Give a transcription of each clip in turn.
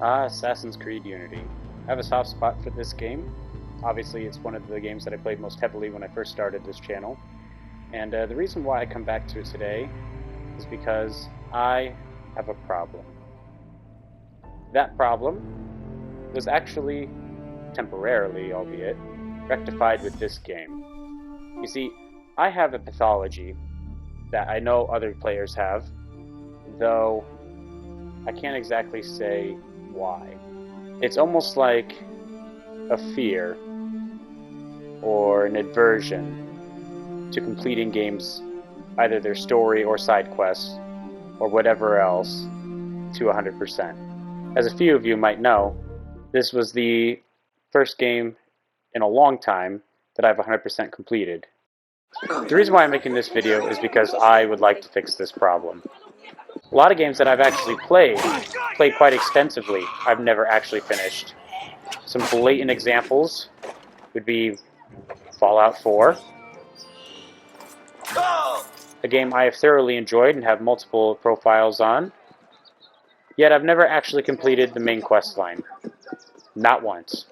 Assassin's Creed Unity. I have a soft spot for this game. Obviously, it's one of the games that I played most heavily when I first started this channel. And the reason why I come back to it today is because I have a problem. That problem was actually, temporarily albeit, rectified with this game. You see, I have a pathology that I know other players have, though I can't exactly say why. It's almost like a fear or an aversion to completing games, either their story or side quests or whatever else, to 100%. As a few of you might know, this was the first game in a long time that I've 100% completed. The reason why I'm making this video is because I would like to fix this problem. A lot of games that I've actually played quite extensively, I've never actually finished. Some blatant examples would be Fallout 4, a game I have thoroughly enjoyed and have multiple profiles on, yet I've never actually completed the main quest line. Not once.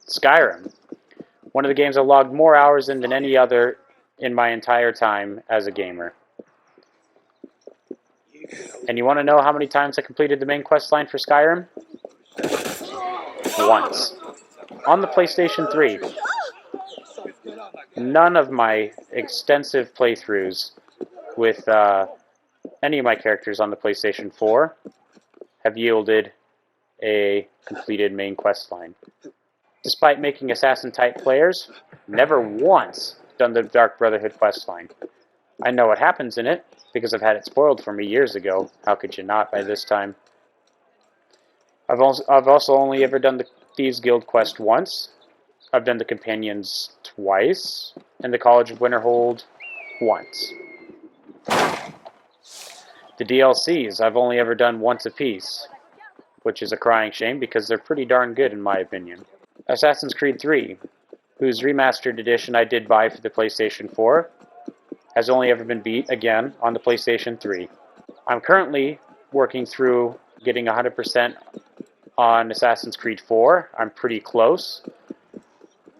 Skyrim, one of the games I logged more hours in than any other in my entire time as a gamer. And you want to know how many times I completed the main quest line for Skyrim? Once. On the PlayStation 3. None of my extensive playthroughs with any of my characters on the PlayStation 4 have yielded a completed main quest line. Despite making assassin-type players, never once done the Dark Brotherhood quest line. I know what happens in it, because I've had it spoiled for me years ago. How could you not by this time? I've also only ever done the Thieves Guild quest once. I've done the Companions twice, and the College of Winterhold once. The DLCs I've only ever done once apiece, which is a crying shame because they're pretty darn good in my opinion. Assassin's Creed 3, whose remastered edition I did buy for the PlayStation 4, has only ever been beat, again, on the PlayStation 3. I'm currently working through getting 100% on Assassin's Creed 4. I'm pretty close.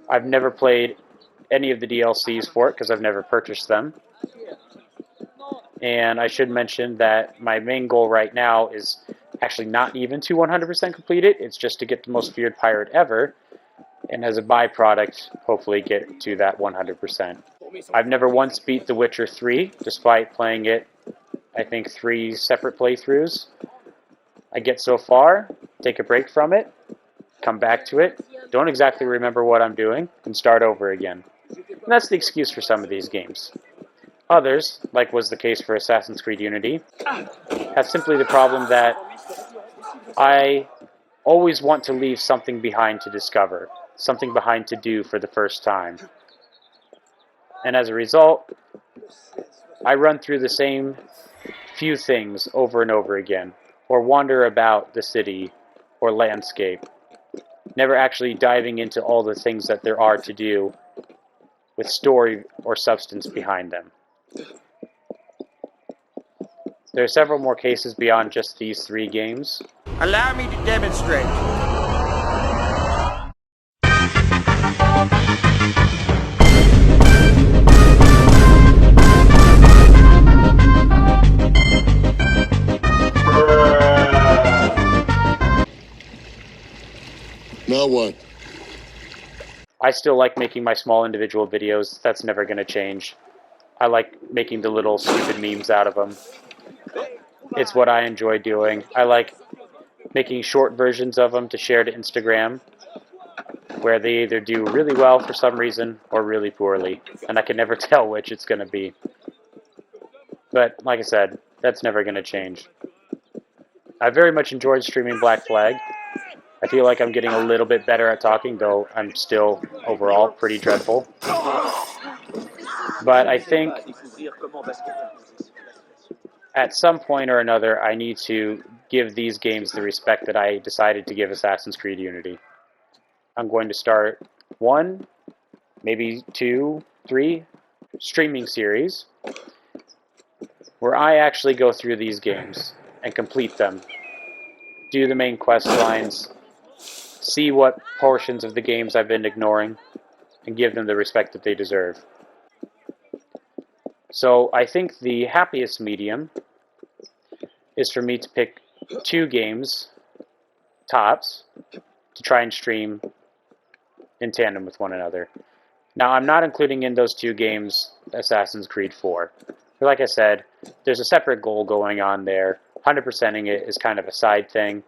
I've never played any of the DLCs for it because I've never purchased them. And I should mention that my main goal right now is actually not even to 100% complete it. It's just to get the most feared pirate ever, and as a byproduct, hopefully get to that 100%. I've never once beat The Witcher 3, despite playing it, I think, 3 separate playthroughs. I get so far, take a break from it, come back to it, don't exactly remember what I'm doing, and start over again. And that's the excuse for some of these games. Others, like was the case for Assassin's Creed Unity, have simply the problem that I always want to leave something behind to discover, something behind to do for the first time. And as a result, I run through the same few things over and over again, or wander about the city or landscape, never actually diving into all the things that there are to do with story or substance behind them. There are several more cases beyond just these 3 games. Allow me to demonstrate. Now what? I still like making my small individual videos. That's never going to change. I like making the little stupid memes out of them. It's what I enjoy doing. I like making short versions of them to share to Instagram, where they either do really well for some reason or really poorly, and I can never tell which it's going to be. But like I said, that's never going to change. I very much enjoyed streaming Black Flag. I feel like I'm getting a little bit better at talking, though I'm still overall pretty dreadful. But I think at some point or another, I need to give these games the respect that I decided to give Assassin's Creed Unity. I'm going to start 1, maybe 2, 3 streaming series where I actually go through these games and complete them do the main quest lines, see what portions of the games I've been ignoring, and give them the respect that they deserve. So I think the happiest medium is for me to pick 2 games, tops, to try and stream in tandem with one another. Now, I'm not including in those 2 games Assassin's Creed 4. Like I said, there's a separate goal going on there. 100%ing it is kind of a side thing.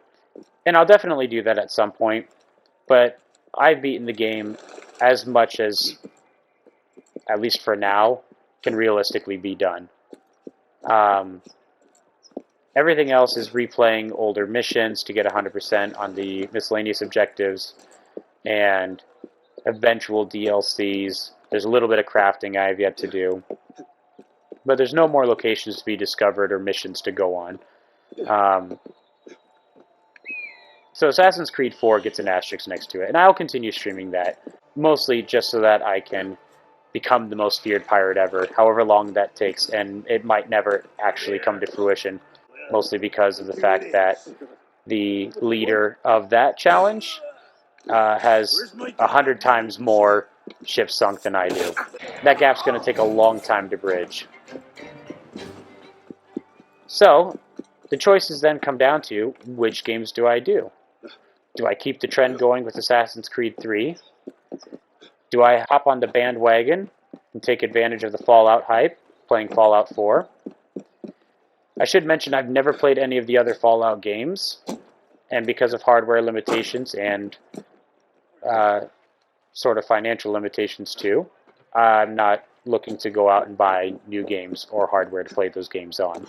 And I'll definitely do that at some point. But I've beaten the game as much as, at least for now, can realistically be done. Everything else is replaying older missions to get 100% on the miscellaneous objectives and eventual DLCs. There's a little bit of crafting I have yet to do. But there's no more locations to be discovered or missions to go on. So Assassin's Creed 4 gets an asterisk next to it. And I'll continue streaming that, mostly just so that I can become the most feared pirate ever, however long that takes, and it might never actually come to fruition, mostly because of the fact that the leader of that challenge has 100 times more ships sunk than I do. That gap's going to take a long time to bridge. So, the choices then come down to, which games do I do? Do I keep the trend going with Assassin's Creed 3? Do I hop on the bandwagon and take advantage of the Fallout hype, playing Fallout 4? I should mention I've never played any of the other Fallout games, and because of hardware limitations and sort of financial limitations too, I'm not looking to go out and buy new games or hardware to play those games on.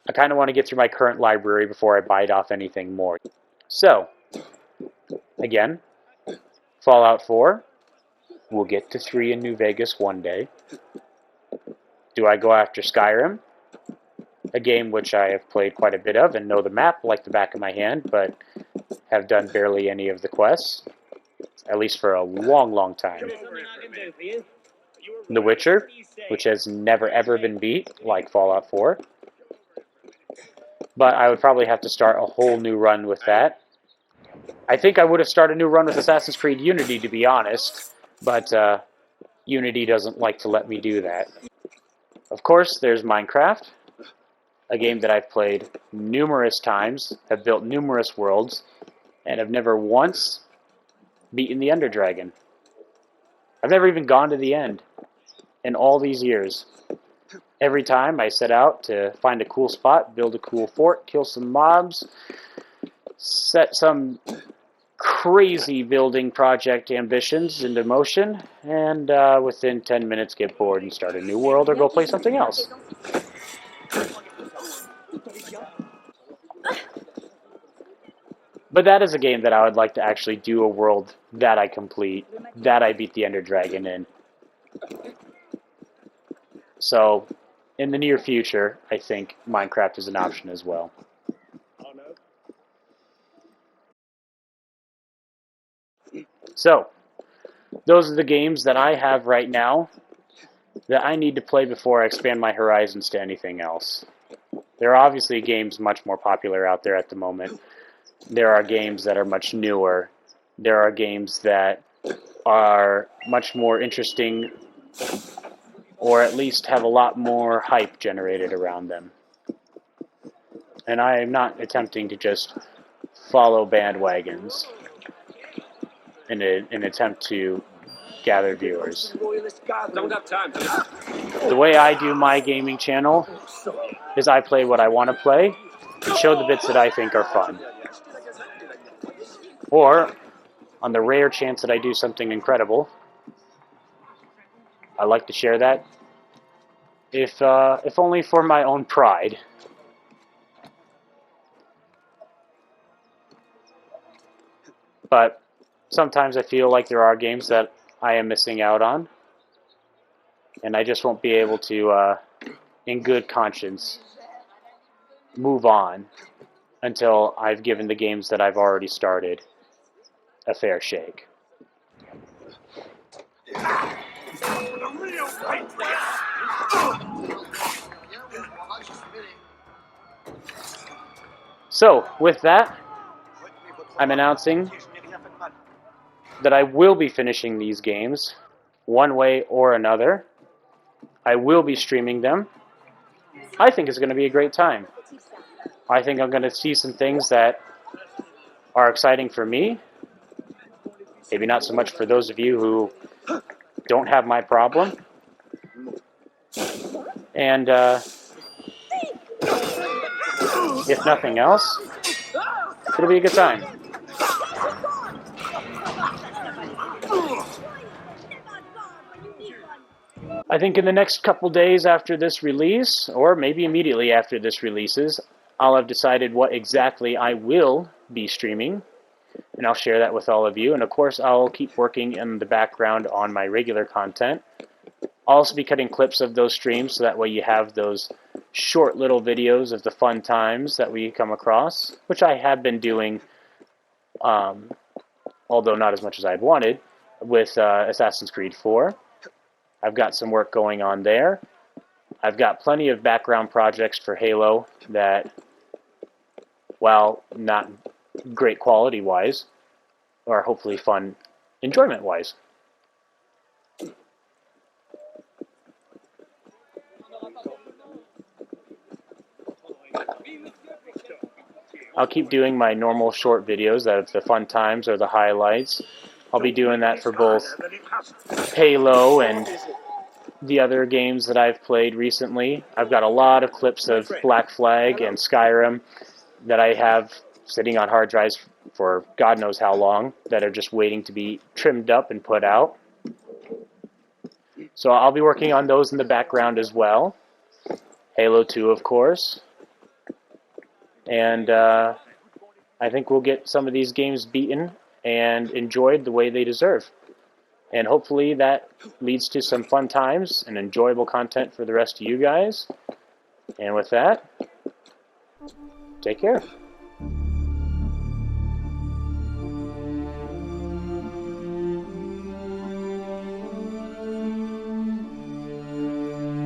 I kind of want to get through my current library before I bite off anything more. So, again, Fallout 4, we'll get to 3 in New Vegas one day. Do I go after Skyrim? A game which I have played quite a bit of and know the map like the back of my hand, but have done barely any of the quests, at least for a long, long time. The Witcher, which has never ever been beat, like Fallout 4. But I would probably have to start a whole new run with that. I think I would have started a new run with Assassin's Creed Unity, to be honest, but Unity doesn't like to let me do that. Of course, there's Minecraft, a game that I've played numerous times, have built numerous worlds, and have never once beaten the Ender Dragon. I've never even gone to the end in all these years. Every time I set out to find a cool spot, build a cool fort, kill some mobs, set some crazy building project ambitions into motion, and within 10 minutes get bored and start a new world or go play something else. But that is a game that I would like to actually do a world that I complete, that I beat the Ender Dragon in. So, in the near future, I think Minecraft is an option as well. So, those are the games that I have right now that I need to play before I expand my horizons to anything else. There are obviously games much more popular out there at the moment. There are games that are much newer. There are games that are much more interesting, or at least have a lot more hype generated around them. And I am not attempting to just follow bandwagons in an attempt to gather viewers. The way I do my gaming channel is I play what I want to play and show the bits that I think are fun. Or, on the rare chance that I do something incredible, I like to share that, if only for my own pride. But sometimes I feel like there are games that I am missing out on, and I just won't be able to, in good conscience, move on until I've given the games that I've already started a fair shake. So, with that, I'm announcing that I will be finishing these games one way or another. I will be streaming them. I think it's going to be a great time. I think I'm going to see some things that are exciting for me. Maybe not so much for those of you who don't have my problem. And if nothing else, it'll be a good time. I think in the next couple days after this release, or maybe immediately after this releases, I'll have decided what exactly I will be streaming, and I'll share that with all of you. And of course, I'll keep working in the background on my regular content. I'll also be cutting clips of those streams, so that way you have those short little videos of the fun times that we come across, which I have been doing, although not as much as I'd wanted, with Assassin's Creed 4. I've got some work going on there. I've got plenty of background projects for Halo that, while not great quality-wise, are hopefully fun enjoyment-wise. I'll keep doing my normal short videos, that are the fun times or the highlights. I'll be doing that for both Halo and the other games that I've played recently. I've got a lot of clips of Black Flag and Skyrim that I have sitting on hard drives for God knows how long, that are just waiting to be trimmed up and put out. So I'll be working on those in the background as well. Halo 2, of course. And I think we'll get some of these games beaten and enjoyed the way they deserve. And hopefully that leads to some fun times and enjoyable content for the rest of you guys. And with that, take care.